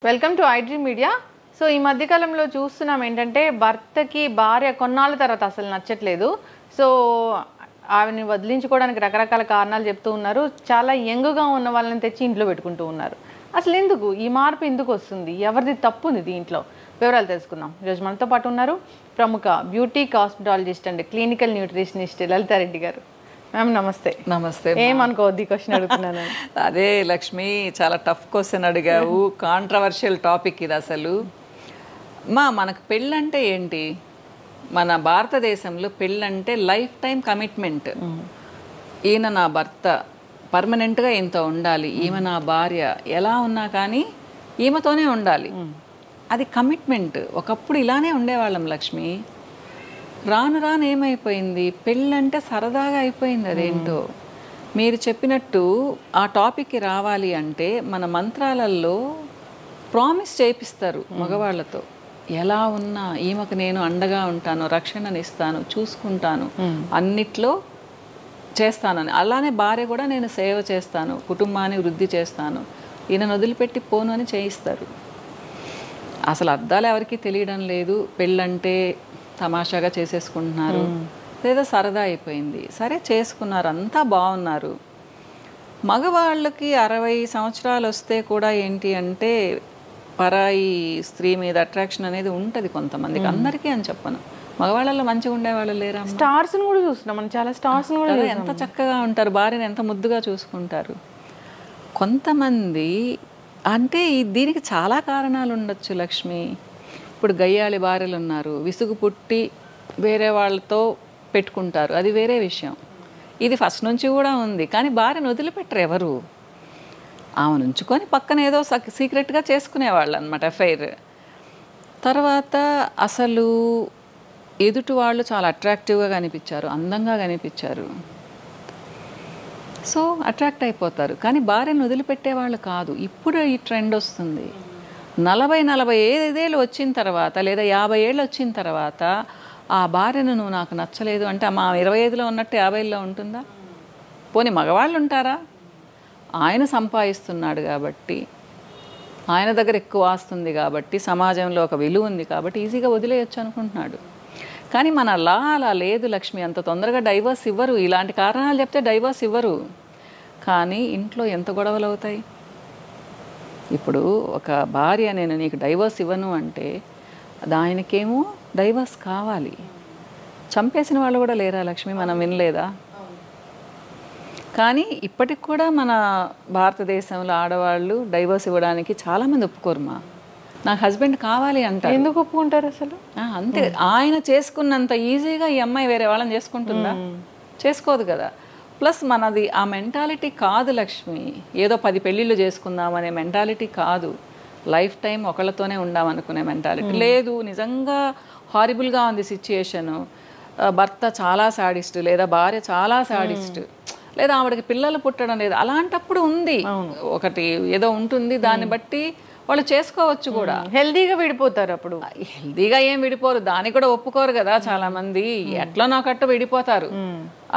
Welcome to iDream media. So ఈ మధ్యకాలంలో చూస్తున్నాం ఏంటంటే భర్తకి భార్య కొన్నాళ్ళ తర్వాత అసలు నచ్చట్లేదు. సో ఆవిని వదిలించుకోవడానికి రకరకాల కారణాలు చెప్తూ ఉన్నారు. చాలా యంగ్గా ఉన్న వాళ్ళని తెచ్చి ఇంట్లో పెట్టుకుంటూ ఉన్నారు. అసలు ఎందుకు ఈ మార్పు ఎందుకు వస్తుంది? ఎవరిది తప్పు ఉంది దీంట్లో? వివరాలు తెలుసుకుందాం. ఈరోజు మనతో పాటు ఉన్నారు ప్రముఖ beauty cosmetologist and clinical nutritionist Lalitha Reddy గారు. మ్యామ్ నమస్తే. నమస్తే. ఏమనుకోవద్దు ఈ క్వశ్చన్ అడుగుతున్నాను. అదే లక్ష్మి, చాలా టఫ్ క్వశ్చన్ అడిగావు. కాంట్రవర్షియల్ టాపిక్ ఇది. అసలు మనకు పెళ్ళంటే ఏంటి? మన భారతదేశంలో పెళ్ళంటే లైఫ్ టైం కమిట్మెంట్. ఈయన నా భర్త, పర్మనెంట్గా ఈయనతో ఉండాలి, ఈమె నా భార్య, ఎలా ఉన్నా కానీ ఈమెతోనే ఉండాలి, అది కమిట్మెంట్. ఒకప్పుడు ఇలానే ఉండేవాళ్ళం లక్ష్మి. రాను రాను ఏమైపోయింది, పెళ్ళంటే సరదాగా అయిపోయింది. అదేంటో మీరు చెప్పినట్టు ఆ టాపిక్కి రావాలి అంటే మన మంత్రాలలో ప్రామిస్ చేపిస్తారు మగవాళ్ళతో. ఎలా ఉన్నా ఈమెకు నేను అండగా ఉంటాను, రక్షణనిస్తాను, చూసుకుంటాను, అన్నిట్లో చేస్తానని. అలానే భార్య కూడా నేను సేవ చేస్తాను, కుటుంబాన్ని వృద్ధి చేస్తాను, ఈయనను వదిలిపెట్టి పోను అని చేయిస్తారు. అసలు అర్థాలు ఎవరికి తెలియడం లేదు. పెళ్ళంటే తమాషాగా చేసేసుకుంటున్నారు, లేదా సరదా అయిపోయింది. సరే చేసుకున్నారు, అంతా బాగున్నారు. మగవాళ్ళకి 60 సంవత్సరాలు వస్తే కూడా ఏంటి అంటే పరాయి స్త్రీ మీద అట్రాక్షన్ అనేది ఉంటుంది కొంతమందికి, అందరికీ అని చెప్పను. మగవాళ్ళలో మంచిగా ఉండేవాళ్ళు లేరా? స్టార్స్ని కూడా చూస్తున్నాం మనం, చాలా స్టార్స్ని కూడా ఎంత చక్కగా ఉంటారు, భార్యను ఎంత ముద్దుగా చూసుకుంటారు. కొంతమంది అంటే దీనికి చాలా కారణాలు ఉండొచ్చు లక్ష్మి. ఇప్పుడు గయ్యాళి భార్యలు ఉన్నారు, విసుగు పుట్టి వేరే వాళ్ళతో పెట్టుకుంటారు, అది వేరే విషయం. ఇది ఫస్ట్ నుంచి కూడా ఉంది. కానీ భార్యను వదిలిపెట్టరు ఎవరు. ఆమెను ఉంచుకొని పక్కన ఏదో సీక్రెట్గా చేసుకునేవాళ్ళు అనమాట అఫైర్. తర్వాత అసలు ఎదుటి వాళ్ళు చాలా అట్రాక్టివ్గా కనిపించారు, అందంగా కనిపించారు, సో అట్రాక్ట్ అయిపోతారు. కానీ భార్యను వదిలిపెట్టేవాళ్ళు కాదు. ఇప్పుడు ఈ ట్రెండ్ వస్తుంది. 40-45 ఏళ్ళు వచ్చిన తర్వాత, లేదా 50 ఏళ్ళు వచ్చిన తర్వాత ఆ భార్యను నువ్వు నాకు నచ్చలేదు అంటే మా 25లో ఉన్నట్టు 50లో ఉంటుందా? పోనీ మగవాళ్ళు ఉంటారా? ఆయన సంపాదిస్తున్నాడు కాబట్టి, ఆయన దగ్గర ఎక్కువ ఆస్తుంది కాబట్టి, సమాజంలో ఒక విలువ ఉంది కాబట్టి ఈజీగా వదిలేయచ్చు అనుకుంటున్నాడు. కానీ మన లా అలా లేదు లక్ష్మి. అంత తొందరగా డైవర్స్ ఇవ్వరు. ఇలాంటి కారణాలు చెప్తే డైవర్స్ ఇవ్వరు. కానీ ఇంట్లో ఎంత గొడవలు అవుతాయి. ఇప్పుడు ఒక భార్య నేను నీకు డైవర్స్ ఇవ్వను అంటే ఆయనకేమో డైవర్స్ కావాలి. చంపేసిన వాళ్ళు కూడా లేరా లక్ష్మి? మనం వినలేదా? కానీ ఇప్పటికి కూడా మన భారతదేశంలో ఆడవాళ్ళు డైవర్స్ ఇవ్వడానికి చాలామంది ఒప్పుకోరుమా. నాకు హస్బెండ్ కావాలి అంటారు. ఎందుకు ఒప్పుకుంటారు అసలు? అంతే. ఆయన చేసుకున్నంత ఈజీగా ఈ అమ్మాయి వేరే వాళ్ళని చేసుకుంటుందా? చేసుకోదు కదా. ప్లస్ మనది ఆ మెంటాలిటీ కాదు లక్ష్మి. ఏదో 10 పెళ్ళిళ్ళు చేసుకుందామనే మెంటాలిటీ కాదు. లైఫ్ టైం ఒకళ్ళతోనే ఉండామనుకునే మెంటాలిటీ లేదు. నిజంగా హారిబుల్గా ఉంది సిచ్యుయేషను. భర్త చాలా సాడిస్ట్, లేదా భార్య చాలా సాడిస్ట్, లేదా ఆవిడకి పిల్లలు పుట్టడం లేదు. అలాంటప్పుడు ఉంది ఒకటి ఏదో ఉంటుంది, దాన్ని బట్టి వాళ్ళు చేసుకోవచ్చు కూడా. హెల్దీగా విడిపోతారు. అప్పుడు హెల్దీగా ఏం విడిపోరు, దానికి కూడా ఒప్పుకోరు కదా చాలా మంది. ఎట్లా నాకట్టు విడిపోతారు.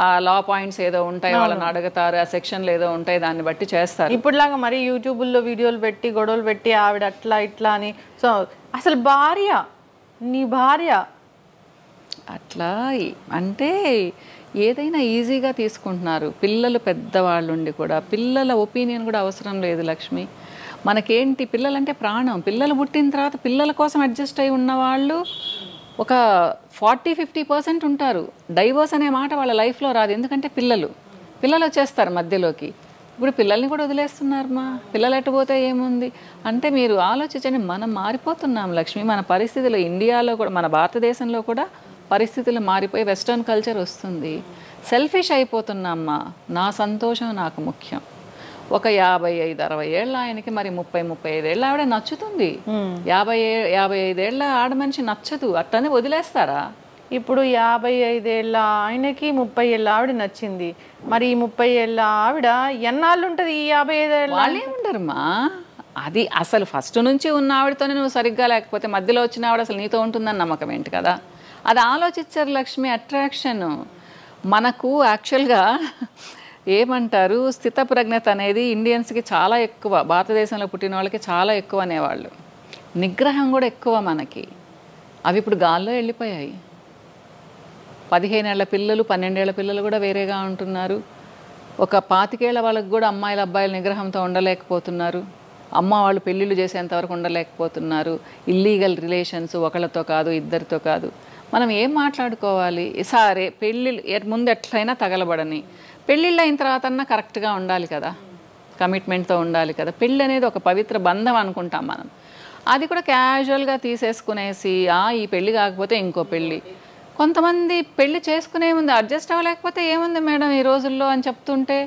ఆ లా పాయింట్స్ ఏదో ఉంటాయి, వాళ్ళని అడుగుతారు, ఆ సెక్షన్లు ఏదో ఉంటాయి, దాన్ని బట్టి చేస్తారు. ఇప్పుడులాగా మరి యూట్యూబ్లో వీడియోలు పెట్టి గొడవలు పెట్టి ఆవిడ అట్లా ఇట్లా అని. సో అసలు భార్య, నీ భార్య అట్లా అంటే ఏదైనా ఈజీగా తీసుకుంటున్నారు. పిల్లలు పెద్దవాళ్ళు ఉండి కూడా పిల్లల ఒపీనియన్ కూడా అవసరం లేదు లక్ష్మి. మనకేంటి, పిల్లలంటే ప్రాణం. పిల్లలు పుట్టిన తర్వాత పిల్లల కోసం అడ్జస్ట్ అయి ఉన్న వాళ్ళు ఒక 40-50% ఉంటారు. డైవర్స్ అనే మాట వాళ్ళ లైఫ్లో రాదు. ఎందుకంటే పిల్లలు వచ్చేస్తారు మధ్యలోకి. ఇప్పుడు పిల్లల్ని కూడా వదిలేస్తున్నారమ్మా. పిల్లలు ఎట్టుపోతే ఏముంది అంటే మీరు ఆలోచించండి. మనం మారిపోతున్నాం లక్ష్మి. మన పరిస్థితులు ఇండియాలో కూడా, మన భారతదేశంలో కూడా పరిస్థితులు మారిపోయి వెస్టర్న్ కల్చర్ వస్తుంది. సెల్ఫిష్ అయిపోతున్నామ్మా. నా సంతోషం నాకు ముఖ్యం. ఒక 55-60 ఏళ్ళ ఆయనకి మరి 30-35 ఏళ్ళ ఆవిడ నచ్చుతుంది. 50-55 ఏళ్ళ ఆడ మనిషి నచ్చదు. అట్టనే వదిలేస్తారా? ఇప్పుడు 55 ఏళ్ళ ఆయనకి 30 ఏళ్ళ ఆవిడ నచ్చింది. మరి ఈ 30 ఏళ్ళ ఆవిడ ఎన్నాళ్ళు ఉంటుంది? ఈ 55 ఏళ్ళ వాళ్ళే ఉండరుమా. అది అసలు ఫస్ట్ నుంచి ఉన్న ఆవిడతోనే నువ్వు సరిగ్గా లేకపోతే మధ్యలో వచ్చిన ఆవిడ అసలు నీతో ఉంటుందని నమ్మకం ఏంటి కదా? అది ఆలోచించారు లక్ష్మి. అట్రాక్షన్ మనకు యాక్చువల్గా ఏమంటారు, స్థితప్రజ్ఞత అనేది ఇండియన్స్కి చాలా ఎక్కువ, భారతదేశంలో పుట్టిన వాళ్ళకి చాలా ఎక్కువ అనేవాళ్ళు. నిగ్రహం కూడా ఎక్కువ మనకి. అవి ఇప్పుడు గాల్లో వెళ్ళిపోయాయి. 15 ఏళ్ల పిల్లలు 12 ఏళ్ల పిల్లలు కూడా వేరేగా ఉంటున్నారు. ఒక 25 ఏళ్ల వాళ్ళకి కూడా అమ్మాయిలు అబ్బాయిల నిగ్రహంతో ఉండలేకపోతున్నారు. అమ్మ వాళ్ళు పెళ్ళిళ్ళు చేసేంతవరకు ఉండలేకపోతున్నారు. ఇల్లీగల్ రిలేషన్స్, ఒకళ్ళతో కాదు ఇద్దరితో కాదు. మనం ఏం మాట్లాడుకోవాలి? సరే పెళ్ళిళ్ళు ముందు ఎట్లయినా తగలబడని, పెళ్ళిళ్ళు అయిన తర్వాత అన్నా కరెక్ట్గా ఉండాలి కదా, కమిట్మెంట్తో ఉండాలి కదా. పెళ్ళి అనేది ఒక పవిత్ర బంధం అనుకుంటాం మనం. అది కూడా క్యాజువల్గా తీసేసుకునేసి ఈ పెళ్ళి కాకపోతే ఇంకో పెళ్ళి. కొంతమంది పెళ్ళి చేసుకునే ముందు అడ్జస్ట్ అవ్వలేకపోతే ఏముంది మేడం ఈ రోజుల్లో అని చెప్తుంటే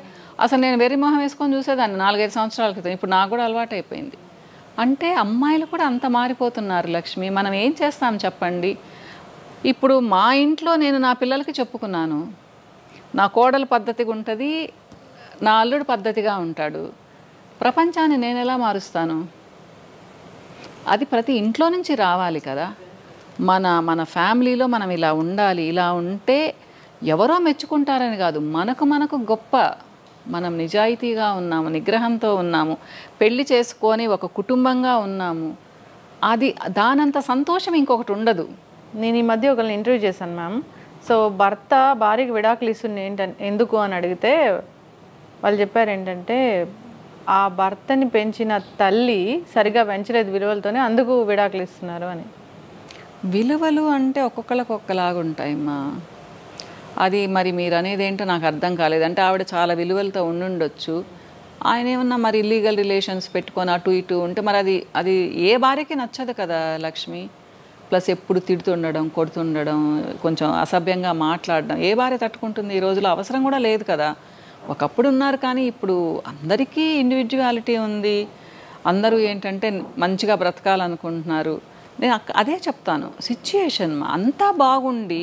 అసలు నేను వెర్రి మొహం వేసుకొని చూసేదాన్ని 4-5 సంవత్సరాల క్రితం. ఇప్పుడు నాకు కూడా అలవాటు అయిపోయింది. అంటే అమ్మాయిలు కూడా అంత మారిపోతున్నారు లక్ష్మి. మనం ఏం చేస్తాం చెప్పండి? ఇప్పుడు మా ఇంట్లో నేను నా పిల్లలకి చెప్పుకున్నాను, నా కోడలు పద్ధతిగా ఉంటుంది, నా అల్లుడు పద్ధతిగా ఉంటాడు. ప్రపంచాన్ని నేను ఎలా మారుస్తాను? అది ప్రతి ఇంట్లో నుంచి రావాలి కదా. మన ఫ్యామిలీలో మనం ఇలా ఉండాలి, ఇలా ఉంటే ఎవరో మెచ్చుకుంటారని కాదు, మనకు గొప్ప. మనం నిజాయితీగా ఉన్నాము, నిగ్రహంతో ఉన్నాము, పెళ్లి చేసుకొని ఒక కుటుంబంగా ఉన్నాము. అది దానంత సంతోషం ఇంకొకటి ఉండదు. నేను ఈ మధ్య ఒకరిని ఇంటర్వ్యూ చేశాను మ్యామ్. సో భర్త భార్యకి విడాకులు ఇస్తుంది ఎందుకు అని అడిగితే వాళ్ళు చెప్పారు ఏంటంటే ఆ భర్తని పెంచిన తల్లి సరిగా పెంచలేదు విలువలతోనే, అందుకు విడాకులు ఇస్తున్నారు అని. విలువలు అంటే ఒక్కొక్కరికి ఒక్కలాగా ఉంటాయమ్మా. అది మరి మీరు అనేది ఏంటో నాకు అర్థం కాలేదు. అంటే ఆవిడ చాలా విలువలతో ఉండుండొచ్చు, ఆయన ఏమన్నా మరి ఇల్లీగల్ రిలేషన్స్ పెట్టుకొని అటు ఇటు ఉంటే మరి అది ఏ భార్యకి నచ్చదు కదా లక్ష్మి. ప్లస్ ఎప్పుడు తిడుతుండడం, కొడుతుండడం, కొంచెం అసభ్యంగా మాట్లాడడం ఏ భార్య తట్టుకుంటుంది? ఈ రోజులో అవసరం కూడా లేదు కదా. ఒకప్పుడు ఉన్నారు కానీ ఇప్పుడు అందరికీ ఇండివిజువాలిటీ ఉంది. అందరూ ఏంటంటే మంచిగా బ్రతకాలనుకుంటున్నారు. నేను అదే చెప్తాను, సిచ్యుయేషన్ అంతా బాగుండి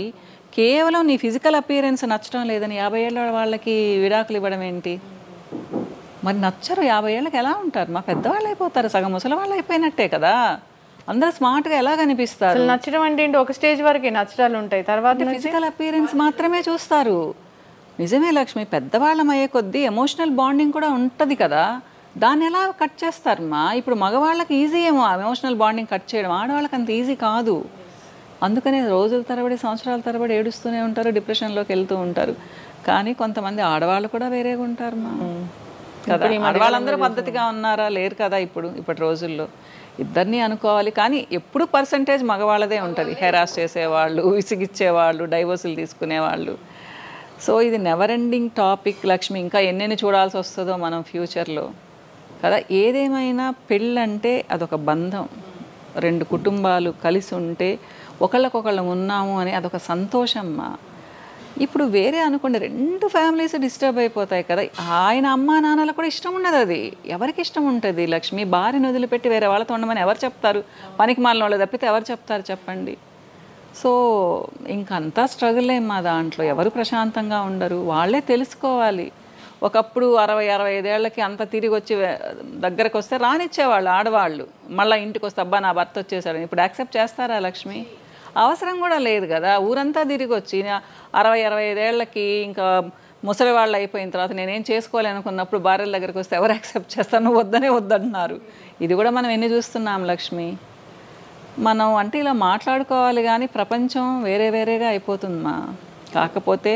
కేవలం నీ ఫిజికల్ అపియరెన్స్ నచ్చడం లేదని 50 ఏళ్ళ వాళ్ళకి విడాకులు ఇవ్వడం ఏంటి? మరి నచ్చరు 50 ఏళ్ళకి ఎలా ఉంటారు? మా పెద్దవాళ్ళు అయిపోతారు, సగం ముసలి వాళ్ళు అయిపోయినట్టే కదా. అందరూ స్మార్ట్గా ఎలా కనిపిస్తారు? నచ్చడం అంటే ఏంటి? ఒక స్టేజ్ వరకే నచ్చడాలు ఉంటాయి, తర్వాత ఫిజికల్ అపియరెన్స్ మాత్రమే చూస్తారు. నిజమే లక్ష్మి, పెద్దవాళ్ళం అయ్యే కొద్దీ ఎమోషనల్ బాండింగ్ కూడా ఉంటుంది కదా, దాన్ని ఎలా కట్ చేస్తారమ్మా? ఇప్పుడు మగవాళ్ళకి ఈజీ ఏమో ఎమోషనల్ బాండింగ్ కట్ చేయడం, ఆడవాళ్ళకి అంత ఈజీ కాదు. అందుకనే రోజుల తరబడి సంవత్సరాల తరబడి ఏడుస్తూనే ఉంటారు, డిప్రెషన్లోకి వెళ్తూ ఉంటారు. కానీ కొంతమంది ఆడవాళ్ళు కూడా వేరేగా ఉంటారమ్మా కదా. ఆడవాళ్ళందరూ పద్ధతిగా ఉన్నారా? లేరు కదా ఇప్పటి రోజుల్లో. ఇద్దరిని అనుకోవాలి, కానీ ఎప్పుడు పర్సంటేజ్ మగవాళ్ళదే ఉంటుంది. హెరాస్ చేసేవాళ్ళు, విసిగిచ్చేవాళ్ళు, డైవోర్సులు తీసుకునేవాళ్ళు. సో ఇది నెవర్ ఎండింగ్ టాపిక్ లక్ష్మి. ఇంకా ఎన్నెన్ని చూడాల్సి వస్తుందో మనం ఫ్యూచర్లో కదా. ఏదేమైనా పెళ్ళంటే అదొక బంధం, 2 కుటుంబాలు కలిసి ఉంటే ఒకళ్ళకొకళ్ళు ఉన్నాము అని అదొక సంతోషమ్మా. ఇప్పుడు వేరే అనుకోండి, 2 ఫ్యామిలీస్ డిస్టర్బ్ అయిపోతాయి కదా. ఆయన అమ్మా నాన్నలకు కూడా ఇష్టం ఉండదు. అది ఎవరికి ఇష్టం ఉంటుంది లక్ష్మి? భార్యను వదిలిపెట్టి వేరే వాళ్ళతో ఉండమని ఎవరు చెప్తారు? పనికి మాలిన వాళ్ళు తప్పితే ఎవరు చెప్తారు చెప్పండి? సో ఇంకంతా స్ట్రగుల్ మా దాంట్లో. ఎవరు ప్రశాంతంగా ఉండరు, వాళ్ళే తెలుసుకోవాలి. ఒకప్పుడు 60-65 ఏళ్ళకి అంత తిరిగి వచ్చి దగ్గరకు వస్తే రానిచ్చేవాళ్ళు ఆడవాళ్ళు. మళ్ళీ ఇంటికి వస్తే అబ్బా నా భర్త వచ్చేసాడు. ఇప్పుడు యాక్సెప్ట్ చేస్తారా లక్ష్మి? అవసరం కూడా లేదు కదా. ఊరంతా తిరిగి వచ్చి 60-65 ఏళ్ళకి ఇంకా ముసలి వాళ్ళు అయిపోయిన తర్వాత నేనేం చేసుకోలేనుకున్నప్పుడు భార్యల దగ్గరికి వస్తే ఎవరు యాక్సెప్ట్ చేస్తారు? నువ్వు వద్దంటున్నారు. ఇది కూడా మనం ఎన్ని చూస్తున్నాం లక్ష్మి. మనం అంటే ఇలా మాట్లాడుకోవాలి కానీ ప్రపంచం వేరేగా అయిపోతుందమ్మా. కాకపోతే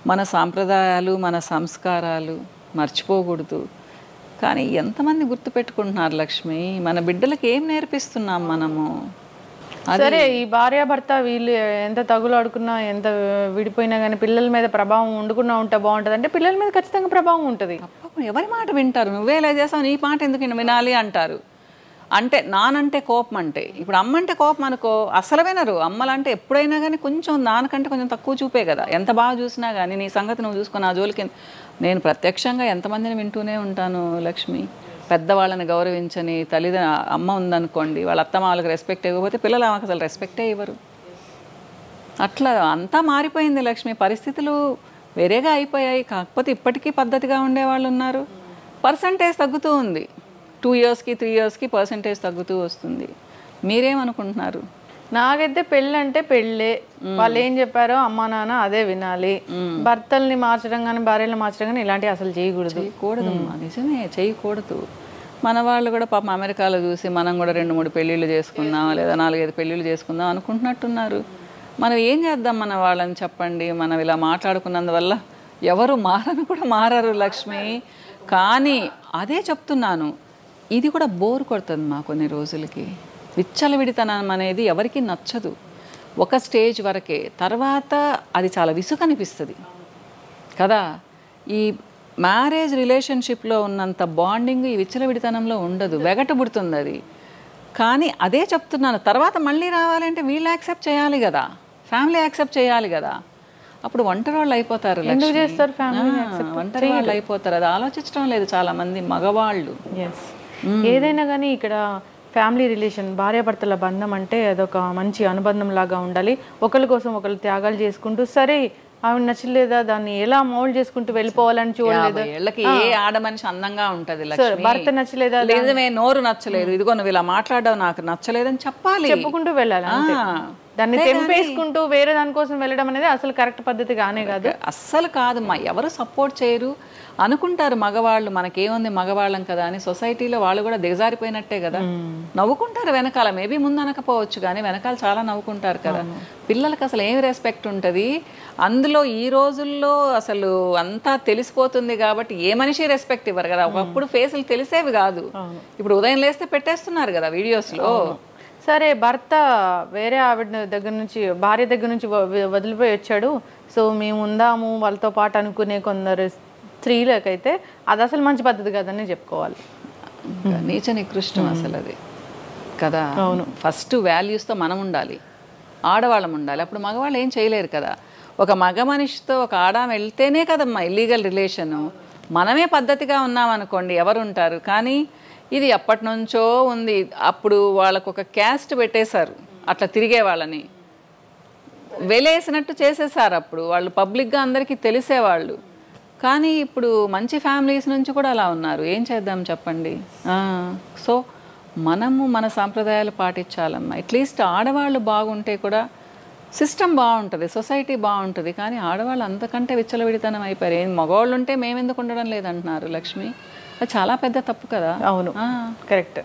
మన సాంప్రదాయాలు, మన సంస్కారాలు మర్చిపోకూడదు. కానీ ఎంతమంది గుర్తుపెట్టుకుంటున్నారు లక్ష్మి? మన బిడ్డలకి ఏం నేర్పిస్తున్నాం మనము? సరే, ఈ భార్యాభర్త వీళ్ళు ఎంత తగులాడుకున్నా, ఎంత విడిపోయినా కానీ పిల్లల మీద ప్రభావం ఉండకుండా ఉంటే బాగుంటుంది అంటే పిల్లల మీద ఖచ్చితంగా ప్రభావం ఉంటుంది. ఎవరి మాట వింటారు? నువ్వే ఇలా చేస్తావు, నీ మాట ఎందుకు వినాలి అంటారు. అంటే నానంటే కోపం, అంటే ఇప్పుడు అమ్మంటే కోపం అనుకో, అసలు వినరు. అమ్మలంటే ఎప్పుడైనా కానీ కొంచెం నాన్నకంటే కొంచెం తక్కువ చూపే కదా. ఎంత బాగా చూసినా కానీ నీ సంగతి నువ్వు చూసుకుని ఆ జోలికి. నేను ప్రత్యక్షంగా ఎంతమందిని వింటూనే ఉంటాను లక్ష్మి. పెద్దవాళ్ళని గౌరవించని అమ్మ ఉందనుకోండి, వాళ్ళ అత్తమామలకు రెస్పెక్ట్ ఇవ్వకపోతే పిల్లలు ఆమెకు అసలు రెస్పెక్టే ఇవ్వరు. అట్లా అంతా మారిపోయింది లక్ష్మి. పరిస్థితులు వేరేగా అయిపోయాయి. కాకపోతే ఇప్పటికీ పద్ధతిగా ఉండేవాళ్ళు ఉన్నారు. పర్సంటేజ్ తగ్గుతూ ఉంది. 2 ఇయర్స్కి 3 ఇయర్స్కి పర్సంటేజ్ తగ్గుతూ వస్తుంది. మీరేమనుకుంటున్నారు? నాకైతే పెళ్ళి అంటే పెళ్ళే, వాళ్ళు ఏం చెప్పారో అమ్మా నాన్న అదే వినాలి. భర్తల్ని మార్చడం కానీ భార్యలు మార్చడం కానీ ఇలాంటివి అసలు చేయకూడదు. నిజమే, చేయకూడదు. మన వాళ్ళు కూడా పాపం అమెరికాలో చూసి మనం కూడా 2-3 పెళ్ళిళ్ళు చేసుకుందాం లేదా 4-5 పెళ్ళిళ్ళు చేసుకుందాం అనుకుంటున్నట్టున్నారు. మనం ఏం చేద్దాం మన వాళ్ళని చెప్పండి? మనం ఇలా మాట్లాడుకున్నందువల్ల ఎవరు మారరు లక్ష్మి. కానీ అదే చెప్తున్నాను, ఇది కూడా బోర్ కొడుతుంది మా కొన్ని రోజులకి. విచ్చలవిడితనం అనేది ఎవరికి నచ్చదు, ఒక స్టేజ్ వరకే. తర్వాత అది చాలా విసుగనిపిస్తుంది కదా. ఈ మ్యారేజ్ రిలేషన్షిప్లో ఉన్నంత బాండింగ్ ఈ విచ్చలవిడితనంలో ఉండదు, వెగటబుడుతుంది అది. కానీ అదే చెప్తున్నాను, తర్వాత మళ్ళీ రావాలంటే వీళ్ళు యాక్సెప్ట్ చేయాలి కదా, ఫ్యామిలీ యాక్సెప్ట్ చేయాలి కదా. అప్పుడు ఒంటరి వాళ్ళు అయిపోతారు. ఎందుకు చేస్తారు ఫ్యామిలీ? ఒంటరి వాళ్ళు అయిపోతారు. అది ఆలోచించడం లేదు చాలా మంది మగవాళ్ళు. ఏదైనా కానీ ఇక్కడ ఫ్యామిలీ రిలేషన్, భార్యాభర్తల బంధం అంటే అదొక మంచి అనుబంధం లాగా ఉండాలి. ఒకరి కోసం ఒకరు త్యాగాలు చేసుకుంటూ, సరే ఆవిడ నచ్చలేదా దాన్ని ఎలా మౌల్డ్ చేసుకుంటూ వెళ్ళిపోవాలని చూడలేదు. ఏళ్ళకి ఏ ఆడ మనిషి అందంగా ఉంటది, భర్త నచ్చలేదా, లేదమే నోరు నచ్చలేదు, ఇదిగో నువ్వు ఇలా మాట్లాడడం నాకు నచ్చలేదని చెప్పాలి, చెప్పుకుంటూ వెళ్ళాలి. దాన్ని తెంపేసుకుంటూ వేరే దానికోసం వెళ్ళడం అనేది అసలు కరెక్ట్ పద్ధతి కానే కాదు. అస్సలు కాదు. ఎవరు సపోర్ట్ చేయరు అనుకుంటారు మగవాళ్ళు, మనకేముంది మగవాళ్ళం కదా అని. సొసైటీలో వాళ్ళు కూడా దిగజారిపోయినట్టే కదా, నవ్వుకుంటారు వెనకాల. మేబీ ముందు అనకపోవచ్చు కానీ వెనకాల చాలా నవ్వుకుంటారు కదా. పిల్లలకి అసలు ఏం రెస్పెక్ట్ ఉంటుంది అందులో? ఈ రోజుల్లో అసలు అంతా తెలిసిపోతుంది కాబట్టి ఏ మనిషి రెస్పెక్ట్ ఇవ్వరు కదా. ఒకప్పుడు ఫేసులు తెలిసేవి కాదు, ఇప్పుడు ఉదయం లేస్తే పెట్టేస్తున్నారు కదా వీడియోస్లో. సరే, భర్త వేరే ఆవిడ దగ్గర నుంచి, భార్య దగ్గర నుంచి వదిలిపోయి వచ్చాడు, సో మేము ఉందాము వాళ్ళతో పాటు అనుకునే కొందరు స్త్రీలకైతే అది అసలు మంచి పద్ధతి కదని చెప్పుకోవాలి. నీచ నికృష్టం అసలు అది కదా. అవును, ఫస్ట్ వాల్యూస్తో మనం ఉండాలి, ఆడవాళ్ళం ఉండాలి. అప్పుడు మగవాళ్ళు ఏం చేయలేరు కదా. ఒక మగ మనిషితో ఒక ఆడామె వెళ్తేనే కదమ్మా ఇల్లీగల్ రిలేషను. మనమే పద్ధతిగా ఉన్నామనుకోండి ఎవరు ఉంటారు. కానీ ఇది ఎప్పటి నుంచో ఉంది. అప్పుడు వాళ్ళకు ఒక క్యాస్ట్ పెట్టేశారు, అట్లా తిరిగే వాళ్ళని వెలేసినట్టు చేసేసారు. అప్పుడు వాళ్ళు పబ్లిక్గా అందరికీ తెలిసేవాళ్ళు. కానీ ఇప్పుడు మంచి ఫ్యామిలీస్ నుంచి కూడా అలా ఉన్నారు. ఏం చేద్దాం చెప్పండి? సో మనము మన సాంప్రదాయాలు పాటించాలమ్మా. అట్లీస్ట్ ఆడవాళ్ళు బాగుంటే కూడా సిస్టమ్ బాగుంటుంది, సొసైటీ బాగుంటుంది. కానీ ఆడవాళ్ళు అంతకంటే విచ్చలవిడితనం అయిపోయారు. ఏం మగవాళ్ళు ఉంటే మేమెందుకు ఉండడం లేదంటున్నారు లక్ష్మి. అది చాలా పెద్ద తప్పు కదా. అవును, కరెక్ట్.